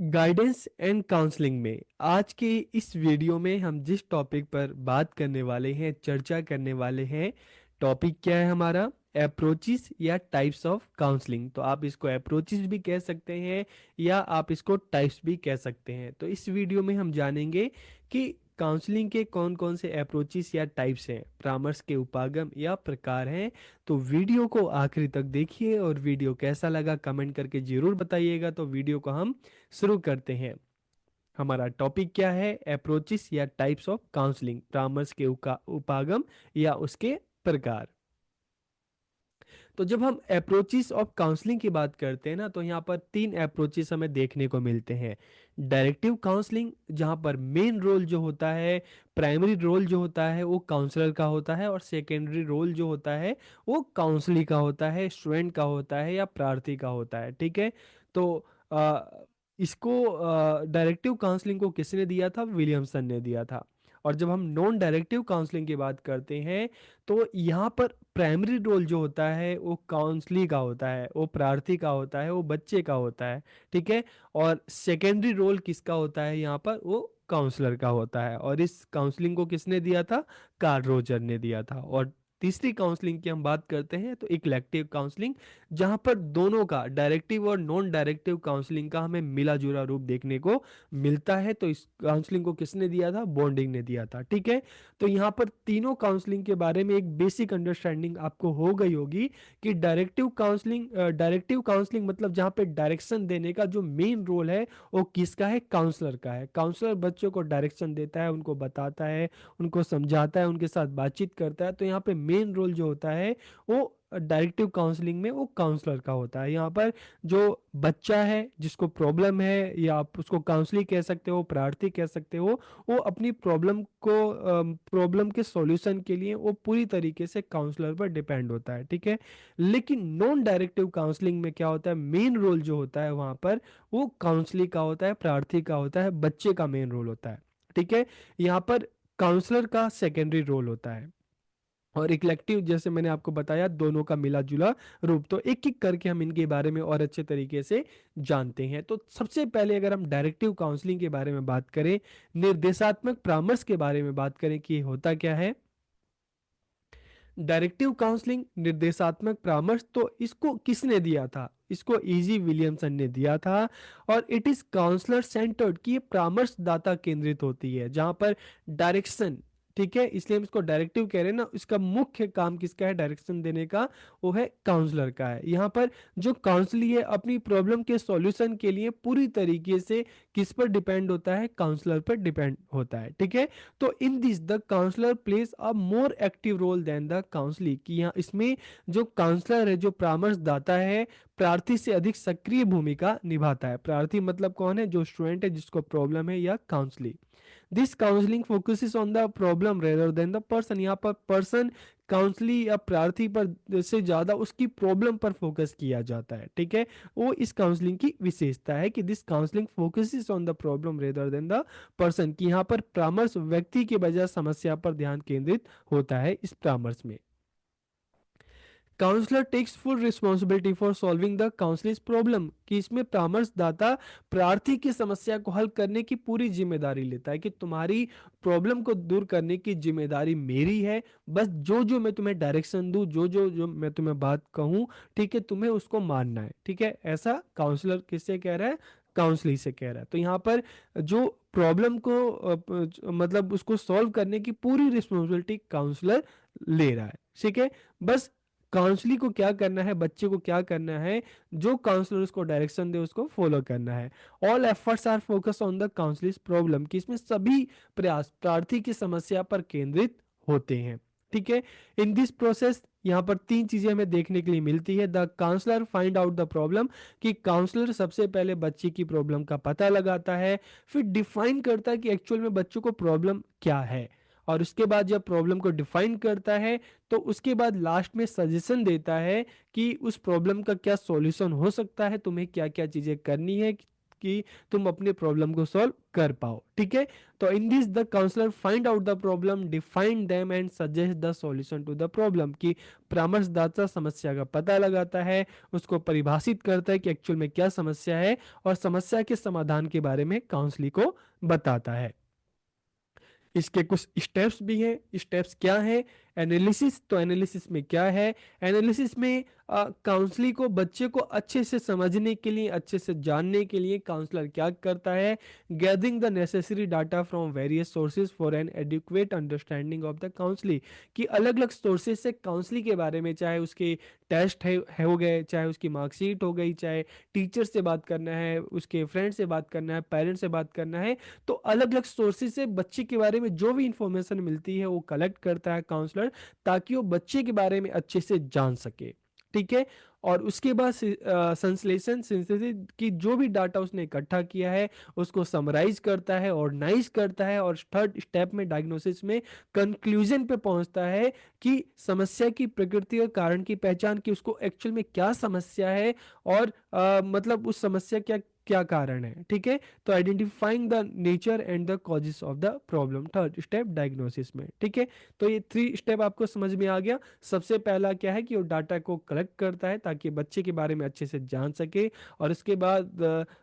Guidance and counselling में आज के इस वीडियो में हम जिस टॉपिक पर बात करने वाले हैं, चर्चा करने वाले हैं, टॉपिक क्या है हमारा? अप्रोचेस या टाइप्स ऑफ काउंसलिंग। तो आप इसको अप्रोचेस भी कह सकते हैं या आप इसको टाइप्स भी कह सकते हैं। तो इस वीडियो में हम जानेंगे कि काउंसलिंग के कौन कौन से अप्रोचेस या टाइप्स हैं, परामर्श के उपागम या प्रकार हैं। तो वीडियो को आखिरी तक देखिए और वीडियो कैसा लगा कमेंट करके जरूर बताइएगा। तो वीडियो को हम शुरू करते हैं। हमारा टॉपिक क्या है? अप्रोचेस या टाइप्स ऑफ काउंसलिंग, परामर्श के उपागम या उसके प्रकार। तो जब हम अप्रोचेस ऑफ काउंसलिंग की बात करते हैं ना, तो यहाँ पर तीन अप्रोचेस हमें देखने को मिलते हैं। डायरेक्टिव काउंसलिंग, जहाँ पर मेन रोल जो होता है, प्राइमरी रोल जो होता है वो काउंसलर का होता है, और सेकेंडरी रोल जो होता है वो काउंसली का होता है, स्टूडेंट का होता है या प्रार्थी का होता है। ठीक है। तो आ, इसको डायरेक्टिव काउंसलिंग को किसने दिया था? विलियमसन ने दिया था। और जब हम नॉन डायरेक्टिव काउंसलिंग की बात करते हैं, तो यहाँ पर प्राइमरी रोल जो होता है वो काउंसली का होता है, वो प्रार्थी का होता है, वो बच्चे का होता है। ठीक है। और सेकेंडरी रोल किसका होता है? यहाँ पर वो काउंसलर का होता है। और इस काउंसलिंग को किसने दिया था? कार्ल रोजर ने दिया था। और तीसरी काउंसलिंग की हम बात करते हैं तो इक्लेक्टिव काउंसलिंग, जहां पर दोनों का, डायरेक्टिव और नॉन डायरेक्टिव काउंसलिंग का हमें मिला जुला रूप देखने को मिलता है। तो इस काउंसलिंग को किसने दिया था? बॉन्डिंग ने दिया था। ठीक है। तो यहाँ पर तीनों काउंसलिंग के बारे में एक बेसिक अंडरस्टैंडिंग आपको हो गई होगी कि डायरेक्टिव काउंसलिंग मतलब जहाँ पे डायरेक्शन देने का जो मेन रोल है वो किसका है? काउंसलर का है। काउंसलर बच्चों को डायरेक्शन देता है, उनको बताता है, उनको समझाता है, उनके साथ बातचीत करता है। तो यहाँ पे मेन रोल जो होता है वो डायरेक्टिव काउंसलिंग में वो काउंसलर का होता है। यहाँ पर जो बच्चा है जिसको प्रॉब्लम है, या आप उसको काउंसलिंग कह सकते हो, प्रार्थी कह सकते हो, वो अपनी प्रॉब्लम के सॉल्यूशन के लिए वो पूरी तरीके से काउंसलर पर डिपेंड होता है। ठीक है। लेकिन नॉन डायरेक्टिव काउंसलिंग में क्या होता है? मेन रोल जो होता है वहां पर वो काउंसलिंग का होता है, प्रार्थी का होता है, बच्चे का मेन रोल होता है। ठीक है। यहाँ पर काउंसलर का सेकेंडरी रोल होता है। और इक्लेक्टिव, जैसे मैंने आपको बताया, दोनों का मिला जुला रूप। तो एक एक करके हम इनके बारे में और अच्छे तरीके से जानते हैं। तो सबसे पहले अगर हम डायरेक्टिव काउंसलिंग के बारे में बात करें, निर्देशात्मक परामर्श के बारे में बात करें कि ये होता क्या है। डायरेक्टिव काउंसलिंग, निर्देशात्मक परामर्श, तो इसको किसने दिया था? इसको इजी विलियमसन ने दिया था। और इट इज काउंसलर सेंटर्ड, कि ये परामर्शदाता केंद्रित होती है, जहां पर डायरेक्शन, ठीक है, इसलिए हम इसको डायरेक्टिव कह रहे हैं ना। इसका मुख्य काम किसका है डायरेक्शन देने का? वो है काउंसलर का है। यहाँ पर जो काउंसली है अपनी प्रॉब्लम के सॉल्यूशन के लिए पूरी तरीके से किस पर डिपेंड होता है? काउंसलर पर डिपेंड होता है। ठीक है। तो in this the counsellor place a more active role than the counselee, कि यहाँ इसमें जो काउंसलर है, जो परामर्शदाता है, प्रार्थी से अधिक सक्रिय भूमिका निभाता है। प्रार्थी मतलब कौन है? जो स्टूडेंट है जिसको प्रॉब्लम है, या counsellee. This counselling focuses on the problem rather than the person, यहाँ पर पर्सन, काउंसली या प्रार्थी पर से ज्यादा उसकी प्रॉब्लम पर फोकस किया जाता है। ठीक है। वो इस काउंसलिंग की विशेषता है कि this counselling focuses on the problem rather than the person, कि यहाँ पर परामर्श व्यक्ति के बजाय समस्या पर ध्यान केंद्रित होता है इस परामर्श में। Counsellor takes full responsibility for solving the counselling problem, कि इसमें परामर्शदाता प्रार्थी की समस्या को हल करने की पूरी जिम्मेदारी लेता है, कि तुम्हारी प्रॉब्लम को दूर करने की जिम्मेदारी मेरी है। बस जो जो मैं तुम्हें डायरेक्शन दूं, जो मैं तुम्हें बात कहूं, ठीक है, तुम्हें उसको मानना है। ठीक है। ऐसा काउंसलर किससे कह रहा है? काउंसलिंग से कह रहा है। तो यहाँ पर जो प्रॉब्लम को मतलब उसको सॉल्व करने की पूरी रिस्पॉन्सिबिलिटी काउंसलर ले रहा है। ठीक है। बस काउंसली को क्या करना है, बच्चे को क्या करना है, जो काउंसलर उसको डायरेक्शन दे उसको फॉलो करना है। All efforts are focus on the counselling problem, कि इसमें सभी प्रयास प्रार्थी की समस्या पर केंद्रित होते हैं। ठीक है। इन दिस प्रोसेस यहाँ पर तीन चीजें हमें देखने के लिए मिलती है। The counsellor find out the problem, कि काउंसलर सबसे पहले बच्चे की प्रॉब्लम का पता लगाता है, फिर डिफाइन करता है कि एक्चुअल में बच्चों को प्रॉब्लम क्या है। और उसके बाद जब प्रॉब्लम को डिफाइन करता है, तो उसके बाद लास्ट में सजेशन देता है कि उस प्रॉब्लम का क्या सॉल्यूशन हो सकता है, तुम्हें क्या क्या चीजें करनी है, कि तुम अपने प्रॉब्लम को सॉल्व कर पाओ। ठीक है, तो in this the counsellor find out the problem, define them and suggest the solution to the problem. कि परामर्शदाता समस्या का पता लगाता है, उसको परिभाषित करता है कि एक्चुअल में क्या समस्या है, और समस्या के समाधान के बारे में काउंसलिंग को बताता है। इसके कुछ स्टेप्स भी हैं। स्टेप्स क्या है? एनालिसिस। तो एनालिसिस में क्या है? एनालिसिस में काउंसलिंग को बच्चे को अच्छे से समझने के लिए, अच्छे से जानने के लिए काउंसलर क्या करता है? Gathering the necessary data from various sources for an adequate understanding of the counselling. कि अलग अलग सोर्सेज से काउंसलिंग के बारे में, चाहे उसके टेस्ट है हो गए, चाहे उसकी मार्कशीट हो गई, चाहे टीचर से बात करना है, उसके फ्रेंड से बात करना है, पेरेंट्स से बात करना है, तो अलग अलग सोर्सेज से बच्चे के बारे में जो भी इंफॉर्मेशन मिलती है वो कलेक्ट करता है काउंसलर, ताकि वो बच्चे के बारे में अच्छे से जान सके। ठीक है, और उसके बाद संश्लेषण, सिंथेसिस की जो भी डाटा उसने इकट्ठा किया है उसको समराइज करता है, ऑर्गेनाइज करता है, और थर्ड स्टेप में डायग्नोसिस में कंक्लूजन पे पहुंचता है कि समस्या की प्रकृति और कारण की पहचान, की उसको एक्चुअल में क्या समस्या है, और मतलब उस समस्या क्या क्या कारण है। ठीक है, तो identifying the nature and the causes of the problem, third step diagnosis में। ठीक है, तो ये 3 स्टेप आपको समझ में आ गया। सबसे पहला क्या है कि वो डाटा को कलेक्ट करता है ताकि बच्चे के बारे में अच्छे से जान सके, और इसके बाद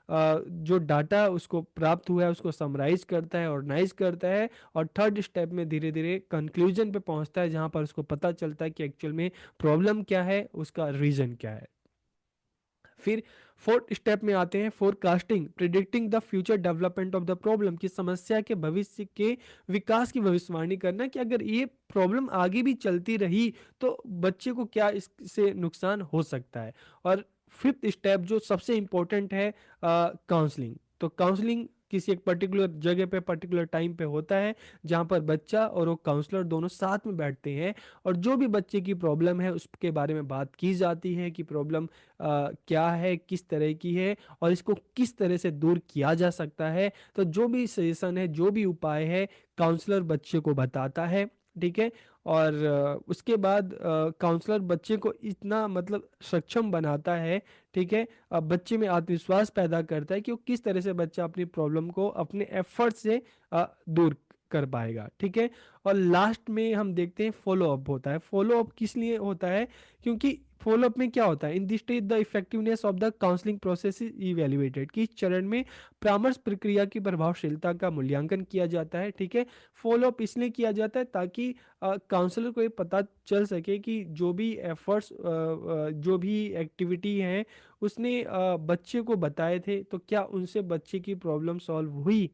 जो डाटा उसको प्राप्त हुआ है उसको समराइज करता है, ऑर्गेनाइज करता है, और थर्ड स्टेप में धीरे धीरे कंक्लूजन पे पहुंचता है, जहां पर उसको पता चलता है कि एक्चुअल में प्रॉब्लम क्या है, उसका रीजन क्या है। फिर फोर्थ स्टेप में आते हैं forecasting, predicting the future development of the problem. की समस्या के भविष्य के विकास की भविष्यवाणी करना, कि अगर ये प्रॉब्लम आगे भी चलती रही तो बच्चे को क्या इससे नुकसान हो सकता है। और फिफ्थ स्टेप जो सबसे इंपॉर्टेंट है, काउंसलिंग। तो काउंसलिंग किसी एक पर्टिकुलर जगह पे, पर्टिकुलर टाइम पे होता है, जहां पर बच्चा और वो काउंसलर दोनों साथ में बैठते हैं, और जो भी बच्चे की प्रॉब्लम है उसके बारे में बात की जाती है कि प्रॉब्लम क्या है, किस तरह की है, और इसको किस तरह से दूर किया जा सकता है। तो जो भी सजेशन है, जो भी उपाय है, काउंसलर बच्चे को बताता है। ठीक है, और उसके बाद काउंसलर बच्चे को इतना मतलब सक्षम बनाता है। ठीक है, बच्चे में आत्मविश्वास पैदा करता है कि वो किस तरह से बच्चा अपनी प्रॉब्लम को अपने एफर्ट से दूर कर पाएगा। ठीक है, और लास्ट में हम देखते हैं फॉलो अप होता है। फॉलो अप किस लिए होता है? क्योंकि फॉलो अप में क्या होता है, in this stage the effectiveness of the counselling process is evaluated. कि इस चरण में परामर्श प्रक्रिया की प्रभावशीलता का मूल्यांकन किया जाता है। ठीक है, फॉलो अप इसलिए किया जाता है ताकि काउंसलर को ये पता चल सके कि जो भी एफर्ट्स, जो भी एक्टिविटी हैं उसने बच्चे को बताए थे, तो क्या उनसे बच्चे की प्रॉब्लम सॉल्व हुई,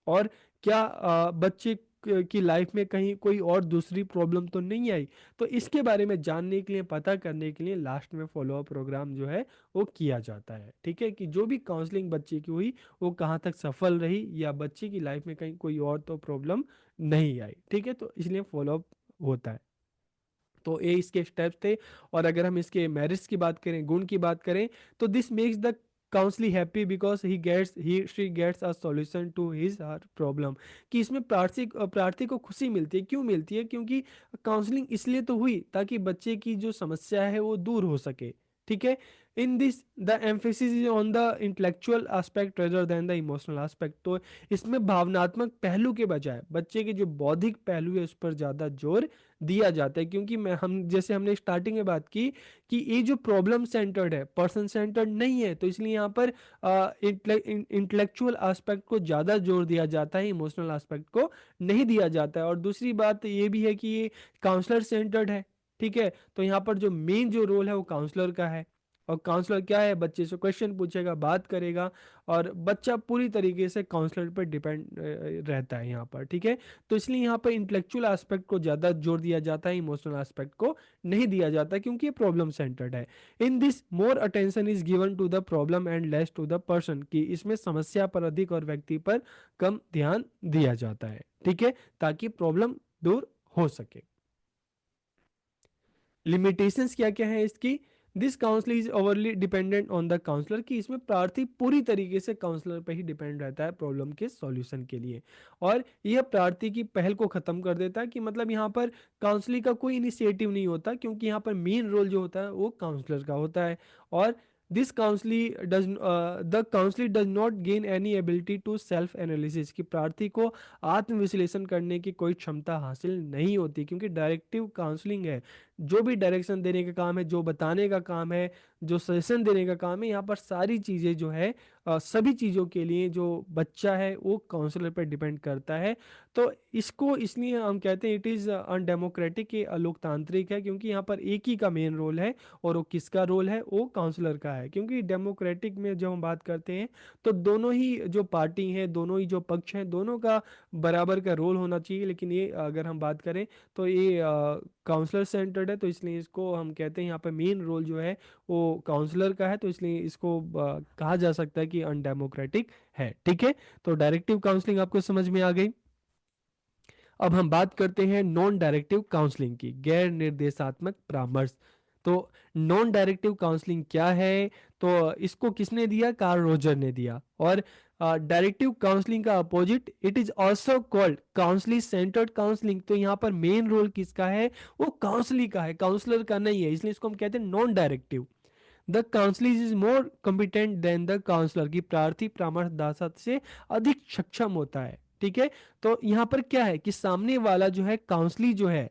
और क्या बच्चे की लाइफ में कहीं कोई और दूसरी प्रॉब्लम तो नहीं आई। तो इसके बारे में जानने के लिए, पता करने के लिए लास्ट में फॉलो अप प्रोग्राम जो है वो किया जाता है। ठीक है, कि जो भी काउंसलिंग बच्चे की हुई वो कहाँ तक सफल रही, या बच्चे की लाइफ में कहीं कोई और तो प्रॉब्लम नहीं आई। ठीक है, तो इसलिए फॉलो अप होता है। तो ये इसके स्टेप्स थे। और अगर हम इसके मेरिट्स की बात करें, गुण की बात करें, तो this makes the counselee happy because he she gets a solution to his her problem. कि इसमें प्रार्थी को खुशी मिलती है। क्यों मिलती है? क्योंकि काउंसलिंग इसलिए तो हुई ताकि बच्चे की जो समस्या है वो दूर हो सके। ठीक है, in this the emphasis is on the intellectual aspect rather than the emotional aspect. तो इसमें भावनात्मक पहलू के बजाय बच्चे के जो बौद्धिक पहलू है उस पर ज़्यादा जोर दिया जाता है। क्योंकि मैं हम जैसे हमने स्टार्टिंग में बात की कि ये जो प्रॉब्लम सेंटर्ड है, पर्सन सेंटर्ड नहीं है, तो इसलिए यहाँ पर इंटेलेक्चुअल एस्पेक्ट को ज़्यादा जोर दिया जाता है, इमोशनल एस्पेक्ट को नहीं दिया जाता है। और दूसरी बात ये भी है कि ये काउंसलर सेंटर्ड है। ठीक है, तो यहाँ पर जो मेन जो रोल है वो काउंसलर का है। और काउंसलर क्या है? बच्चे से क्वेश्चन पूछेगा, बात करेगा, और बच्चा पूरी तरीके से काउंसलर पर डिपेंड रहता है यहाँ पर। ठीक है, तो इसलिए यहाँ पर इंटेलेक्चुअल एस्पेक्ट को ज़्यादा जोर दिया जाता है, इमोशनल एस्पेक्ट को नहीं दिया जाता, क्योंकि ये प्रॉब्लम सेंटर्ड है। In this more attention is given to the problem and less to the person. कि इसमें समस्या पर अधिक और व्यक्ति पर कम ध्यान दिया जाता है। ठीक है, ताकि प्रॉब्लम दूर हो सके। लिमिटेशंस क्या क्या है इसकी? This counsellor is overly dependent on the counsellor. कि इसमें प्रार्थी पूरी तरीके से काउंसलर पर ही डिपेंड रहता है प्रॉब्लम के सॉल्यूशन के लिए, और यह प्रार्थी की पहल को खत्म कर देता है। कि मतलब यहाँ पर काउंसलिंग का कोई इनिशिएटिव नहीं होता, क्योंकि यहाँ पर मेन रोल जो होता है वो काउंसलर का होता है। और this counselee does the counselee does not gain any ability to self analysis, कि प्रार्थी को आत्मविश्लेषण करने की कोई क्षमता हासिल नहीं होती, क्योंकि डायरेक्टिव काउंसलिंग है, जो भी डायरेक्शन देने का काम है, जो बताने का काम है, जो सजेशन देने का काम है, यहाँ पर सारी चीज़ें जो है सभी चीज़ों के लिए जो बच्चा है वो काउंसलर पर डिपेंड करता है। तो इसको इसलिए हम कहते हैं इट इज़ अनडेमोक्रेटिक, ये अलोकतांत्रिक है, क्योंकि यहाँ पर एक ही का मेन रोल है, और वो किसका रोल है, वो काउंसलर का है। क्योंकि डेमोक्रेटिक में जब हम बात करते हैं तो दोनों ही जो पार्टी हैं, दोनों ही जो पक्ष हैं, दोनों का बराबर का रोल होना चाहिए। लेकिन ये अगर हम बात करें तो ये काउंसलर सेंटर्ड है, तो इसलिए इसको हम कहते हैं यहाँ पर मेन रोल जो है वो काउंसलर का है, तो इसलिए इसको कहा जा सकता है कि अनडेमोक्रेटिक है। ठीक है, तो डायरेक्टिव काउंसलिंग आपको समझ में आ गई। अब हम बात करते हैं नॉन डायरेक्टिव काउंसलिंग की, गैर निर्देशात्मक परामर्श। तो नॉन डायरेक्टिव काउंसलिंग क्या है? तो इसको किसने दिया? कार्ल रोजर ने दिया। और डायरेक्टिव काउंसलिंग का opposite, it is also called counselling centred counselling. तो यहाँ पर मेन रोल किसका है? वो काउंसली का है, काउंसलर का नहीं है, इसलिए इसको हम कहते हैं non directive. The counselling is more competent than the counsellor, की प्रार्थी परामर्शदाता से अधिक सक्षम होता है। ठीक है, तो यहाँ पर क्या है कि सामने वाला जो है काउंसली जो है,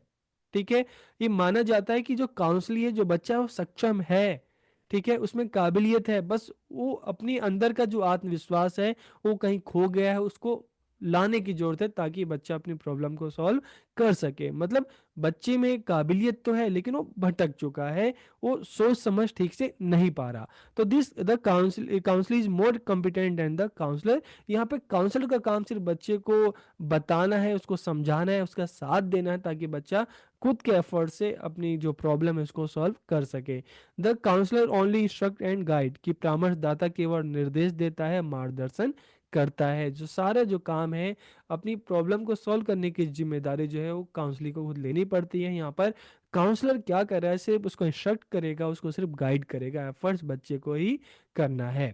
ठीक है, ये माना जाता है कि जो काउंसली है, जो बच्चा है, वो सक्षम है, ठीक है, उसमें काबिलियत है, बस वो अपने अंदर का जो आत्मविश्वास है वो कहीं खो गया है, उसको लाने की जरूरत है ताकि बच्चा अपनी प्रॉब्लम को सॉल्व कर सके। मतलब बच्चे में काबिलियत तो है लेकिन वो भटक चुका है, वो सोच समझ ठीक से नहीं पा रहा। तो this the counsellor is more competent than the counsellor. यहाँ पे काउंसलर का काम सिर्फ बच्चे को बताना है, उसको समझाना है, उसका साथ देना है, ताकि बच्चा खुद के एफर्ट से अपनी जो प्रॉब्लम है उसको सॉल्व कर सके। The counsellor only instruct and guide, की परामर्शदाता केवल निर्देश देता है, मार्गदर्शन करता है। जो सारा जो काम है अपनी प्रॉब्लम को सॉल्व करने की जिम्मेदारी जो है वो काउंसलिंग को खुद लेनी पड़ती है। यहाँ पर काउंसलर क्या कर रहा है? सिर्फ उसको इंस्ट्रक्ट करेगा, उसको सिर्फ गाइड करेगा, एफर्ट्स बच्चे को ही करना है।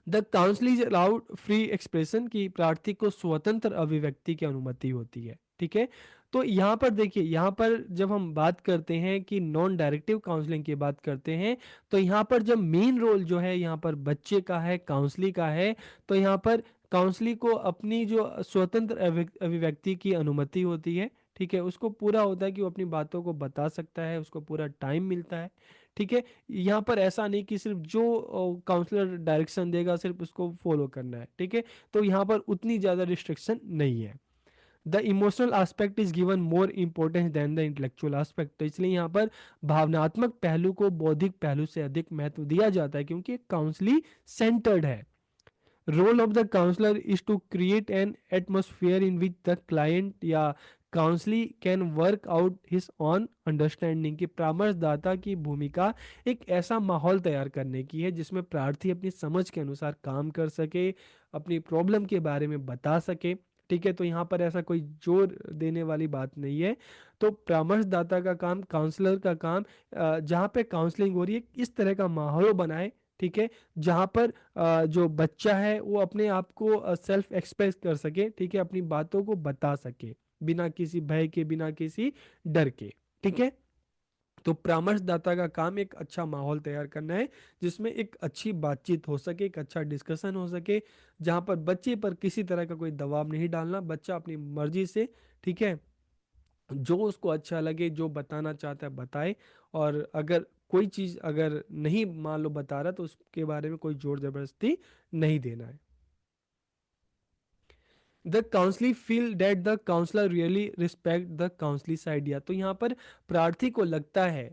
The council is allowed free expression, की प्रार्थी को स्वतंत्र अभिव्यक्ति की अनुमति होती है। ठीक है, तो यहाँ पर देखिए, यहाँ पर जब हम बात करते हैं कि नॉन डायरेक्टिव काउंसलिंग की बात करते हैं, तो यहाँ पर जब मेन रोल जो है यहाँ पर बच्चे का है, काउंसली का है, तो यहाँ पर काउंसली को अपनी जो स्वतंत्र अभिव्यक्ति की अनुमति होती है। ठीक है, उसको पूरा होता है कि वो अपनी बातों को बता सकता है, उसको पूरा टाइम मिलता है। ठीक है, यहाँ पर ऐसा नहीं कि सिर्फ जो काउंसलर डायरेक्शन देगा सिर्फ उसको फॉलो करना है। ठीक है, तो यहाँ पर उतनी ज़्यादा रिस्ट्रिक्शन नहीं है। The emotional aspect is given more importance than the intellectual aspect, तो इसलिए यहाँ पर भावनात्मक पहलू को बौद्धिक पहलू से अधिक महत्व दिया जाता है, क्योंकि काउंसली सेंटर्ड है। Role of the counselor is to create an atmosphere in which the client या counsellee can work out his on understanding, की परामर्शदाता की भूमिका एक ऐसा माहौल तैयार करने की है जिसमें प्रार्थी अपनी समझ के अनुसार काम कर सके, अपनी प्रॉब्लम के बारे में बता सके। ठीक है, तो यहाँ पर ऐसा कोई जोर देने वाली बात नहीं है। तो परामर्शदाता का काम, काउंसलर का काम, जहाँ पे काउंसलिंग हो रही है इस तरह का माहौल बनाए, ठीक है, जहाँ पर जो बच्चा है वो अपने आप को सेल्फ एक्सप्रेस कर सके, ठीक है, अपनी बातों को बता सके बिना किसी भय के, बिना किसी डर के। ठीक है, तो परामर्शदाता का काम एक अच्छा माहौल तैयार करना है जिसमें एक अच्छी बातचीत हो सके, एक अच्छा डिस्कशन हो सके, जहाँ पर बच्चे पर किसी तरह का कोई दबाव नहीं डालना, बच्चा अपनी मर्जी से, ठीक है, जो उसको अच्छा लगे, जो बताना चाहता है बताए। और अगर कोई चीज़ अगर नहीं मान लो बता रहा तो उसके बारे में कोई जोर जबरदस्ती नहीं देना है। The counselee feel that the counsellor really respect the counselee's idea, तो यहाँ पर प्रार्थी को लगता है,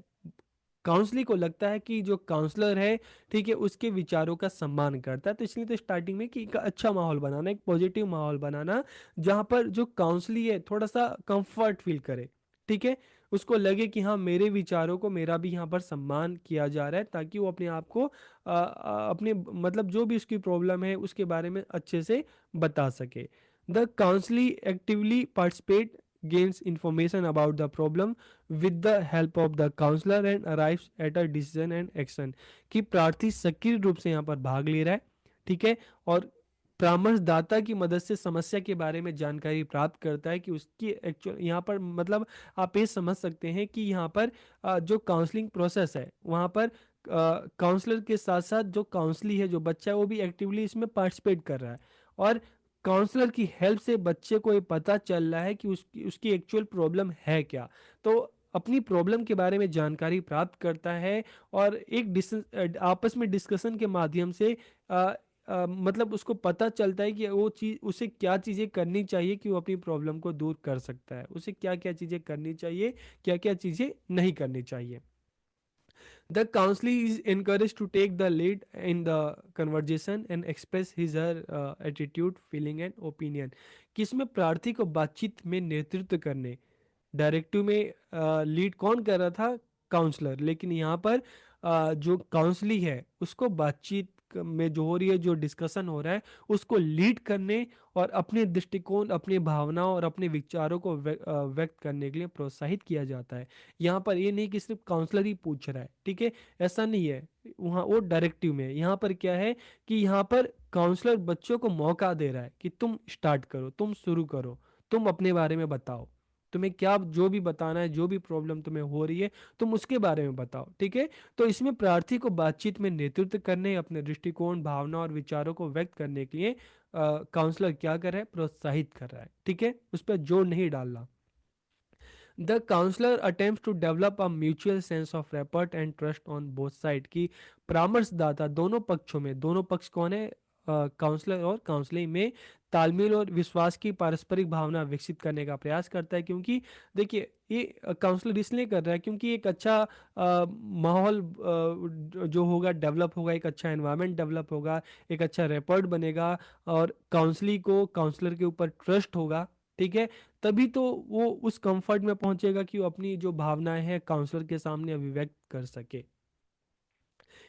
काउंसली को लगता है कि जो काउंसलर है, ठीक है, उसके विचारों का सम्मान करता है। तो इसलिए तो स्टार्टिंग में कि एक अच्छा माहौल बनाना, एक पॉजिटिव माहौल बनाना, जहाँ पर जो काउंसली है थोड़ा सा कंफर्ट फील करे। ठीक है, उसको लगे कि हाँ मेरे विचारों को, मेरा भी यहाँ पर सम्मान किया जा रहा है, ताकि वो अपने आप को अपने मतलब जो भी उसकी प्रॉब्लम है उसके बारे में अच्छे से बता सके। The counsellee actively participate, gains information about the problem with the help of the counselor and arrives at a decision and action, कि प्रार्थी सक्रिय रूप से यहाँ पर भाग ले रहा है, ठीक है, और परामर्शदाता की मदद से समस्या के बारे में जानकारी प्राप्त करता है कि उसकी एक्चुअल यहाँ पर मतलब आप ये समझ सकते हैं कि यहाँ पर जो काउंसलिंग प्रोसेस है वहाँ पर काउंसलर के साथ साथ जो काउंसली है, जो बच्चा है, वो भी एक्टिवली इसमें पार्टिसिपेट कर रहा है। और काउंसलर की हेल्प से बच्चे को ये पता चल रहा है कि उसकी उसकी एक्चुअल प्रॉब्लम है क्या। तो अपनी प्रॉब्लम के बारे में जानकारी प्राप्त करता है, और आपस में डिस्कशन के माध्यम से मतलब उसको पता चलता है कि वो चीज़, उसे क्या चीज़ें करनी चाहिए कि वो अपनी प्रॉब्लम को दूर कर सकता है, उसे क्या क्या चीज़ें करनी चाहिए, क्या क्या चीज़ें नहीं करनी चाहिए। The counselee is encouraged to take the lead in the conversation and express his her attitude, feeling and opinion। कि इसमें प्रार्थी को बातचीत में नेतृत्व करने, डायरेक्टिव में लीड कौन कर रहा था? काउंसलर। लेकिन यहाँ पर जो काउंसली है उसको बातचीत में जो हो रही है, जो डिस्कशन हो रहा है, उसको लीड करने और अपने दृष्टिकोण, अपनी भावनाओं और अपने विचारों को व्यक्त करने के लिए प्रोत्साहित किया जाता है। यहाँ पर ये नहीं कि सिर्फ काउंसलर ही पूछ रहा है, ठीक है, ऐसा नहीं है। वहाँ वो डायरेक्टिव में है। यहाँ पर क्या है कि यहाँ पर काउंसलर बच्चों को मौका दे रहा है कि तुम स्टार्ट करो, तुम शुरू करो, तुम अपने बारे में बताओ, तुम्हें क्या जो भी बताना है, जो भी प्रॉब्लम तुम्हें हो रही है, तुम उसके बारे में बताओ, ठीक है। तो इसमें प्रार्थी को बातचीत में नेतृत्व करने, अपने दृष्टिकोण, भावना और विचारों को व्यक्त करने के लिए काउंसलर क्या कर रहा है? प्रोत्साहित कर रहा है, ठीक है, उस पर जोर नहीं डालना। The counsellor attempt to develop a mutual sense of rapport and trust on both side. की परामर्शदाता दोनों पक्षों में, दोनों पक्ष कौन है? काउंसलर और काउंसलिंग में तालमेल और विश्वास की पारस्परिक भावना विकसित करने का प्रयास करता है। क्योंकि देखिए, ये काउंसलर इसलिए कर रहा है क्योंकि एक अच्छा माहौल जो होगा डेवलप होगा, एक अच्छा एनवायरनमेंट डेवलप होगा, एक अच्छा रेपर्ट बनेगा, और काउंसली को काउंसलर के ऊपर ट्रस्ट होगा, ठीक है। तभी तो वो उस कंफर्ट में पहुंचेगा कि वो अपनी जो भावनाएं हैं काउंसलर के सामने अभिव्यक्त कर सके।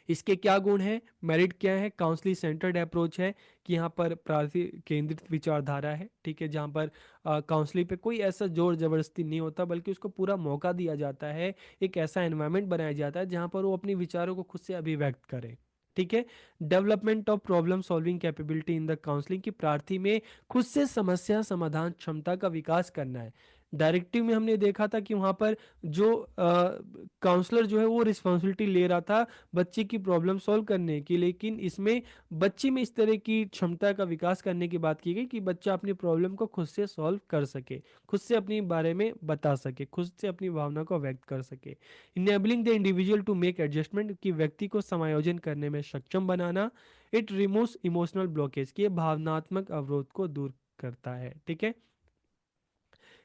इसके क्या गुण हैं, मेरिट क्या है? काउंसलिंग सेंटर्ड अप्रोच है कि यहाँ पर प्रार्थी केंद्रित विचारधारा है, ठीक है, जहाँ पर काउंसलिंग पे कोई ऐसा जोर जबरदस्ती नहीं होता, बल्कि उसको पूरा मौका दिया जाता है, एक ऐसा एनवायरनमेंट बनाया जाता है जहाँ पर वो अपने विचारों को खुद से अभिव्यक्त करे, ठीक है। Development of problem solving capability in the counselling, की प्रार्थी में खुद से समस्या समाधान क्षमता का विकास करना है। डायरेक्टिव में हमने देखा था कि वहाँ पर जो काउंसलर जो है वो रिस्पॉन्सिबिलिटी ले रहा था बच्चे की प्रॉब्लम सॉल्व करने की, लेकिन इसमें बच्चे में इस तरह की क्षमता का विकास करने की बात की गई कि बच्चा अपनी प्रॉब्लम को खुद से सॉल्व कर सके, खुद से अपने बारे में बता सके, खुद से अपनी भावना को व्यक्त कर सके। Enabling the individual to make adjustment, की व्यक्ति को समायोजन करने में सक्षम बनाना। इट रिमूव्स इमोशनल ब्लॉकेज, की भावनात्मक अवरोध को दूर करता है, ठीक है।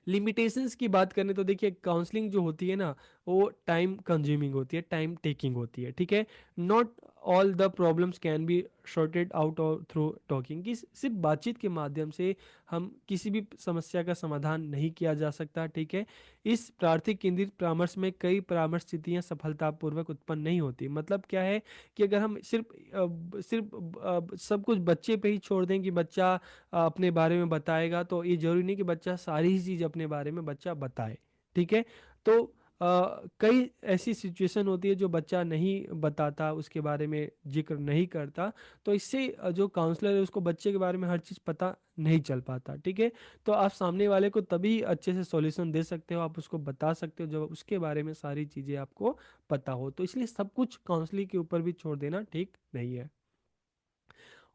लिमिटेशंस की बात करें तो देखिए, काउंसलिंग जो होती है ना, वो टाइम कंज्यूमिंग होती है, टाइम टेकिंग होती है, ठीक है। Not all the problems can be sorted out through talking, कि सिर्फ बातचीत के माध्यम से हम किसी भी समस्या का समाधान नहीं किया जा सकता, ठीक है। इस प्रार्थी केंद्रित परामर्श में कई परामर्श स्थितियां सफलतापूर्वक उत्पन्न नहीं होती। मतलब क्या है कि अगर हम सिर्फ सब कुछ बच्चे पे ही छोड़ दें कि बच्चा अपने बारे में बताएगा, तो ये जरूरी नहीं कि बच्चा सारी ही चीज़ अपने बारे में बच्चा बताए, ठीक है। तो कई ऐसी सिचुएशन होती है जो बच्चा नहीं बताता, उसके बारे में जिक्र नहीं करता, तो इससे जो काउंसलर है उसको बच्चे के बारे में हर चीज़ पता नहीं चल पाता, ठीक है। तो आप सामने वाले को तभी अच्छे से सॉल्यूशन दे सकते हो, आप उसको बता सकते हो जब उसके बारे में सारी चीज़ें आपको पता हो। तो इसलिए सब कुछ काउंसलिंग के ऊपर भी छोड़ देना ठीक नहीं है।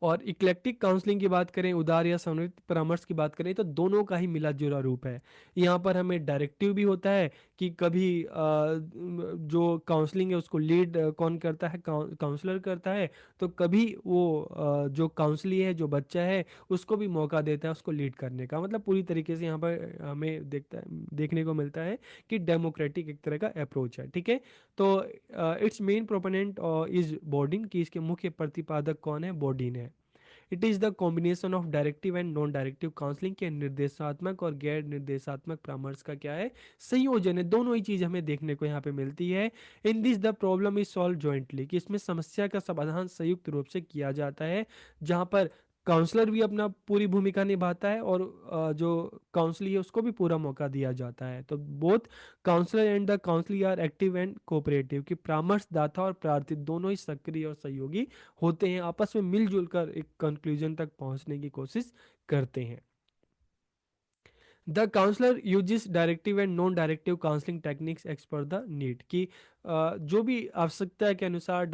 और इक्लेक्टिक काउंसलिंग की बात करें, उदार या समन्वित परामर्श की बात करें, तो दोनों का ही मिला जुला रूप है। यहाँ पर हमें डायरेक्टिव भी होता है कि कभी जो काउंसलिंग है उसको लीड कौन करता है? काउंसलर करता है। तो कभी वो जो काउंसली है, जो बच्चा है, उसको भी मौका देता है उसको लीड करने का। मतलब पूरी तरीके से यहाँ पर हमें देखने को मिलता है कि डेमोक्रेटिक एक तरह का अप्रोच है, ठीक है। तो इट्स मेन प्रोपोनेंट इज बोर्डिन, की इसके मुख्य प्रतिपादक कौन है? बोर्डिन है। It is the combination of directive and non directive counselling, के निर्देशात्मक और गैर निर्देशात्मक परामर्श का क्या है? संयोजन है। दोनों ही चीज़ हमें देखने को यहाँ पे मिलती है। In this the problem is solve jointly, कि इसमें समस्या का समाधान संयुक्त रूप से किया जाता है, जहाँ पर काउंसलर भी अपना पूरी भूमिका निभाता है और जो काउंसली है उसको भी पूरा मौका दिया जाता है। तो both counsellor and the counselee are active and cooperative, कि परामर्शदाता और प्रार्थी दोनों ही सक्रिय और सहयोगी होते हैं, आपस में मिलजुल कर एक कंक्लूजन तक पहुंचने की कोशिश करते हैं। The counsellor uses directive and non directive counselling techniques as per the need, की जो भी आवश्यकता के अनुसार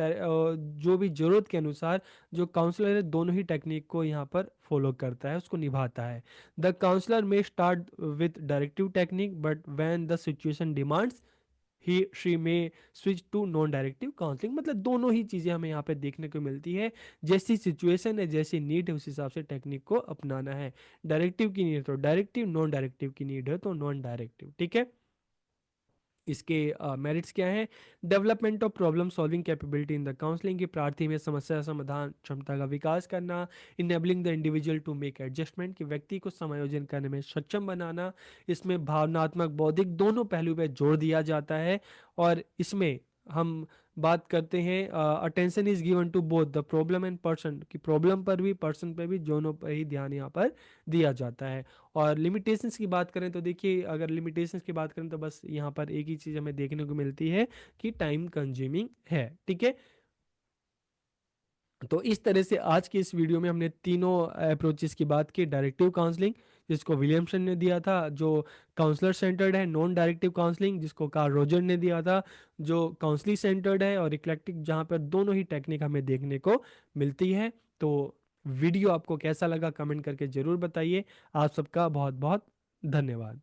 जो भी ज़रूरत के अनुसार जो काउंसलर है दोनों ही टेक्निक को यहाँ पर फॉलो करता है, उसको निभाता है। The counsellor may start with directive technique but when the situation demands he she may switch to non directive counselling. मतलब दोनों ही चीज़ें हमें यहाँ पे देखने को मिलती है। जैसी सिचुएशन है, जैसी नीड है, उस हिसाब से टेक्निक को अपनाना है। डायरेक्टिव की नीड है तो डायरेक्टिव, नॉन डायरेक्टिव की नीड है तो नॉन डायरेक्टिव। ठीक है। इसके मेरिट्स क्या हैं? Development of problem solving capability in the counselling, की प्रार्थी में समस्या समाधान क्षमता का विकास करना। Enabling the individual to make adjustment, कि व्यक्ति को समायोजन करने में सक्षम बनाना। इसमें भावनात्मक बौद्धिक दोनों पहलू पे जोर दिया जाता है। और इसमें हम बात करते हैं attention is given to both the problem and person, की प्रॉब्लम पर भी पर्सन पर भी दोनों पर ही ध्यान यहाँ पर दिया जाता है। और लिमिटेशंस की बात करें तो देखिए, अगर लिमिटेशंस की बात करें तो बस यहाँ पर एक ही चीज़ हमें देखने को मिलती है कि टाइम कंज्यूमिंग है। ठीक है। तो इस तरह से आज के इस वीडियो में हमने तीनों अप्रोचेस की बात की। डायरेक्टिव काउंसलिंग जिसको विलियमसन ने दिया था, जो काउंसलर सेंटर्ड है। नॉन डायरेक्टिव काउंसलिंग जिसको कार्ल रोजर ने दिया था, जो काउंसलिंग सेंटर्ड है। और इक्लेक्टिक जहाँ पर दोनों ही टेक्निक हमें देखने को मिलती है। तो वीडियो आपको कैसा लगा कमेंट करके ज़रूर बताइए। आप सबका बहुत बहुत धन्यवाद।